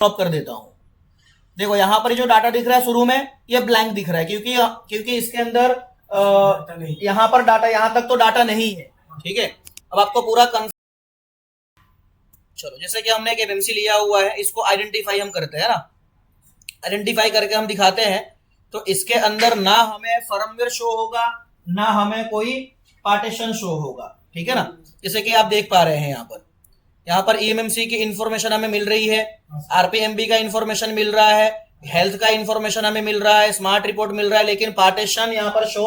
Stop कर देता हूं। देखो यहां पर जो डाटा दिख रहा है शुरू में ये ब्लैंक दिख रहा है क्योंकि इसके अंदर यहां पर डाटा, यहां तक तो डाटा नहीं है। ठीक है, अब आपको पूरा चलो जैसे कि हमने एक एमएमसी लिया हुआ है, इसको आइडेंटिफाई हम करते हैं ना, आइडेंटिफाई करके हम दिखाते हैं। तो इसके अंदर ना हमें फर्मवेयर शो होगा ना हमें कोई पार्टीशन शो होगा। ठीक है ना, जैसे कि आप देख पा रहे हैं यहाँ पर ईएमएमसी की इंफॉर्मेशन हमें मिल रही है, आरपीएमबी का इंफॉर्मेशन मिल रहा है, हेल्थ का इंफॉर्मेशन हमें मिल रहा है, स्मार्ट रिपोर्ट मिल रहा है, लेकिन पार्टीशन यहाँ पर शो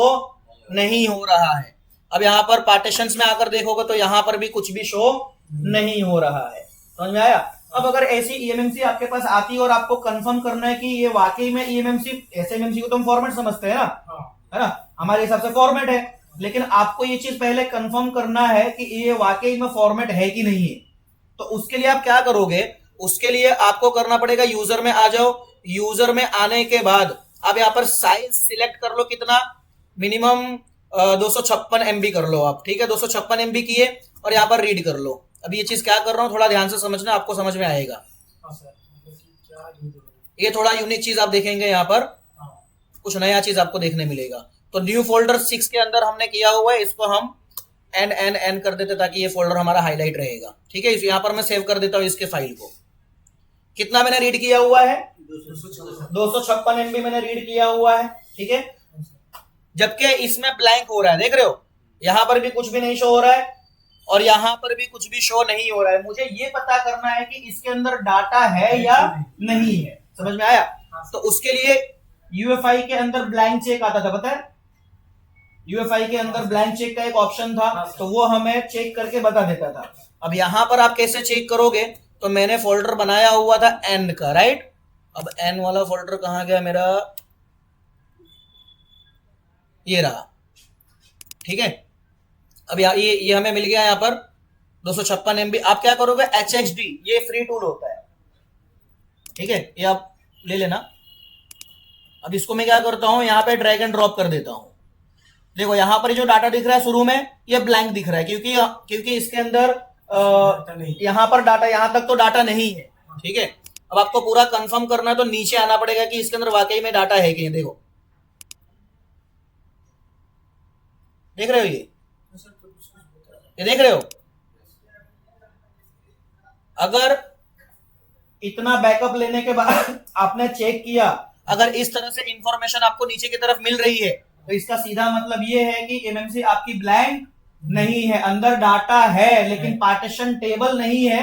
नहीं हो रहा है। अब यहाँ पर पार्टीशन में आकर देखोगे तो यहाँ पर भी कुछ भी शो नहीं हो रहा है। समझ में आया? अब अगर ऐसी ईएमएमसी आपके पास आती है और आपको कंफर्म करना है कि ये वाकई में ईएमएमसी, ऐसे एमएमसी को तो हम फॉर्मेट समझते हैं ना, है ना, हमारे हिसाब से फॉर्मेट है, लेकिन आपको ये चीज पहले कंफर्म करना है कि ये वाकई में फॉर्मेट है कि नहीं है। तो उसके लिए आप क्या करोगे? उसके लिए आपको करना पड़ेगा, यूजर में आ जाओ। यूजर में आने के बाद आप यहाँ पर साइज सिलेक्ट कर लो, कितना मिनिमम 256 MB कर लो आप। ठीक है, 256 MB किए और यहाँ पर रीड कर लो। अब ये चीज क्या कर रहा हूँ थोड़ा ध्यान से समझना, आपको समझ में आएगा। ये थोड़ा यूनिक चीज आप देखेंगे, यहाँ पर कुछ नया चीज आपको देखने मिलेगा। तो न्यू फोल्डर 6 के अंदर हमने किया हुआ है, इसको हम एन कर देते ताकि ये फोल्डर हमारा हाईलाइट रहेगा। ठीक है, यहाँ पर मैं सेव कर देता हूँ इसके फाइल को। कितना मैंने रीड किया हुआ है? 256 MB मैंने रीड किया हुआ है। ठीक है, जबकि इसमें ब्लैंक हो रहा है, देख रहे हो, यहां पर भी कुछ भी नहीं शो हो रहा है और यहां पर भी कुछ भी शो नहीं हो रहा है। मुझे ये पता करना है कि इसके अंदर डाटा है या नहीं है। समझ में आया? तो उसके लिए यूएफआई के अंदर ब्लैंक चेक आता था, पता है? यूएफआई के अंदर ब्लैंक चेक का एक ऑप्शन था, तो वो हमें चेक करके बता देता था। अब यहां पर आप कैसे चेक करोगे? तो मैंने फोल्डर बनाया हुआ था एन का, राइट? अब एन वाला फोल्डर कहां गया मेरा? ये रहा। ठीक है, अब ये हमें मिल गया यहाँ पर 256 MB। आप क्या करोगे? HHD, ये फ्री टूल होता है। ठीक है, ये आप ले लेना। अब इसको मैं क्या करता हूं, यहाँ पे ड्रैग एंड ड्रॉप कर देता हूं। देखो यहाँ पर जो डाटा दिख रहा है शुरू में ये ब्लैंक दिख रहा है क्योंकि इसके अंदर यहाँ पर डाटा, यहां तक तो डाटा नहीं है। ठीक है, अब आपको पूरा कंफर्म करना है तो नीचे आना पड़ेगा कि इसके अंदर वाकई में डाटा है कि नहीं। देखो, देख रहे हो, ये देख रहे हो? अगर इतना बैकअप लेने के बाद आपने चेक किया, अगर इस तरह से इंफॉर्मेशन आपको नीचे की तरफ मिल रही है, तो इसका सीधा मतलब ये है कि एमएमसी आपकी ब्लैंक नहीं है, अंदर डाटा है लेकिन पार्टीशन टेबल नहीं है,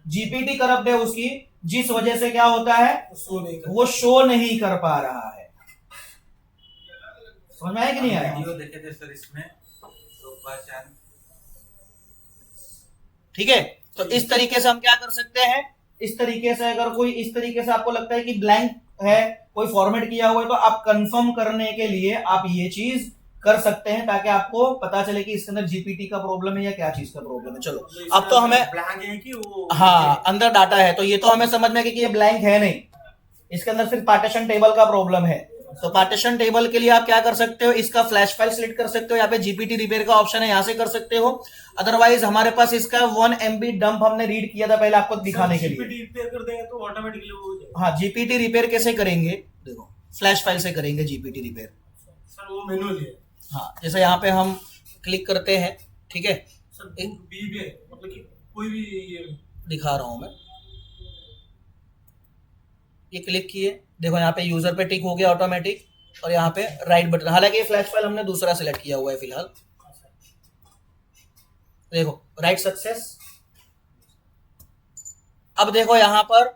जीपीटी करप्ट है उसकी, जिस वजह से क्या होता है, वो शो नहीं कर पा रहा है। समझ में आया कि नहीं आया? वीडियो देखे थे सर इसमें, तो पहचान। ठीक है, तो इस तरीके से हम क्या कर सकते हैं, इस तरीके से अगर कोई इस तरीके से आपको लगता है कि ब्लैंक है, कोई फॉर्मेट किया हुआ है, तो आप कंफर्म करने के लिए आप ये चीज कर सकते हैं ताकि आपको पता चले कि इसके अंदर जीपीटी का प्रॉब्लम है या क्या चीज का प्रॉब्लम है। चलो अब तो हमें ब्लैंक है कि वो, हाँ, अंदर डाटा है, तो ये तो हमें समझ में कि ये ब्लैंक है नहीं, इसके अंदर सिर्फ पार्टीशन टेबल का प्रॉब्लम है। तो पार्टीशन टेबल के लिए आप क्या कर सकते हो, इसका फ्लैश फाइल सिलेक्ट कर सकते हो, यहाँ पे जीपीटी रिपेयर का ऑप्शन है, यहां से कर सकते हो। अदरवाइज हमारे पास इसका 1 MB डंप हमने रीड किया था पहले आपको दिखाने के लिए। जीपीटी रिपेयर कर देंगे तो ऑटोमेटिकली हो जाएगा। हाँ, जीपीटी रिपेयर कैसे करेंगे? देखो, फ्लैश फाइल से करेंगे जीपीटी रिपेयर। सर वो मैनुअली है। हाँ, जैसे यहाँ पे हम क्लिक करते हैं, ठीक है, मतलब कि कोई भी दिखा रहा हूं मैं, ये क्लिक किए, देखो यहाँ पे यूजर पे टिक हो गया ऑटोमेटिक, और यहाँ पे राइट बटन, हालांकि ये फ्लैश फाइल हमने दूसरा सिलेक्ट किया हुआ है फिलहाल। देखो राइट सक्सेस। अब देखो यहाँ पर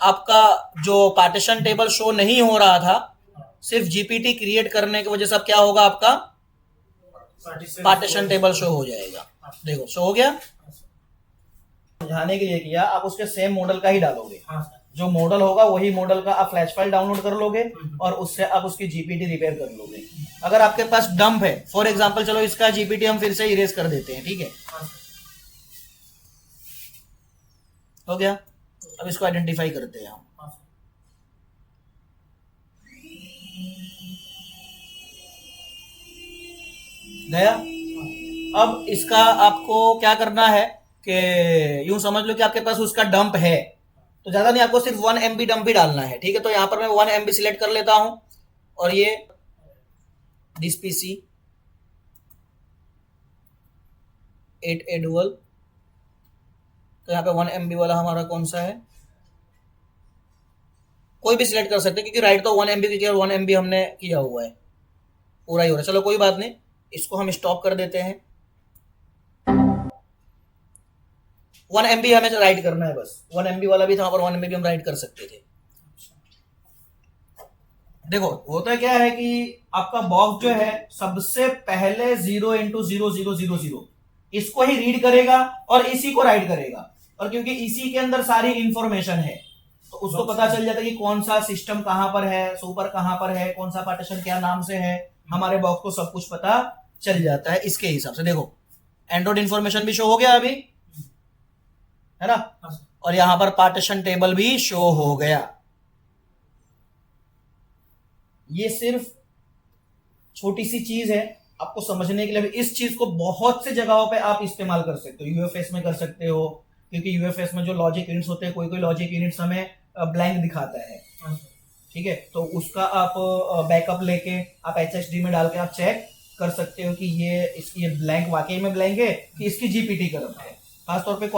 आपका जो पार्टीशन टेबल शो नहीं हो रहा था, सिर्फ जीपीटी क्रिएट करने की वजह से अब क्या होगा, आपका पार्टीशन टेबल शो हो जाएगा। देखो शो हो गया। समझाने के लिए किया, आप उसके सेम मॉडल का ही डालोगे, जो मॉडल होगा वही मॉडल का आप फ्लैश फाइल डाउनलोड कर लोगे और उससे आप उसकी जीपीटी रिपेयर कर लोगे। अगर आपके पास डंप है, फॉर एग्जांपल, चलो इसका जीपीटी हम फिर से इरेज कर देते हैं, ठीक है, हो गया। अब इसको आइडेंटिफाई करते हैं हम। गया। अब इसका आपको क्या करना है कि यूं समझ लो कि आपके पास उसका डंप है, तो ज्यादा नहीं, आपको सिर्फ 1 MB डंप ही डालना है, ठीक है। तो यहां पर मैं 1 MB सिलेक्ट कर लेता हूं और ये दिस पीसी 8A डुअल, तो यहाँ पे 1 MB वाला हमारा कौन सा है, कोई भी सिलेक्ट कर सकते हैं क्योंकि राइट तो 1 MB की, और 1 MB हमने किया हुआ है, पूरा ही हो रहा है। चलो कोई बात नहीं, इसको हम स्टॉप कर देते हैं। 1 MB हमें राइट करना है बस, 1 MB वाला भी था, वहां पर 1 MB भी हम राइट कर सकते थे। देखो होता क्या है कि आपका बॉक्स जो है सबसे पहले 0x0000 इसको ही रीड करेगा और इसी को राइट करेगा, और क्योंकि इसी के अंदर सारी इंफॉर्मेशन है तो उसको पता चल जाता है कि कौन सा सिस्टम कहां पर है, सुपर कहां पर है, कौन सा पार्टीशन क्या नाम से है, हमारे बॉक्स को सब कुछ पता चल जाता है इसके हिसाब से। देखो एंड्रॉइड इंफॉर्मेशन भी शो हो गया अभी, है ना, और यहां पर पार्टीशन टेबल भी शो हो गया। ये सिर्फ छोटी सी चीज है आपको समझने के लिए, इस चीज को बहुत से जगहों पे आप इस्तेमाल कर सकते हो। यूएफएस में कर सकते हो, क्योंकि यूएफएस में जो लॉजिक यूनिट्स होते हैं, कोई कोई लॉजिक यूनिट्स हमें ब्लैंक दिखाता है, ठीक है, तो उसका आप बैकअप लेके आप एचएसडी में डाल के आप चेक कर सकते हो कि ये इसकी ब्लैंक वाकई में ब्लैंक है कि इसकी जीपीटी करना है। खासतौर पे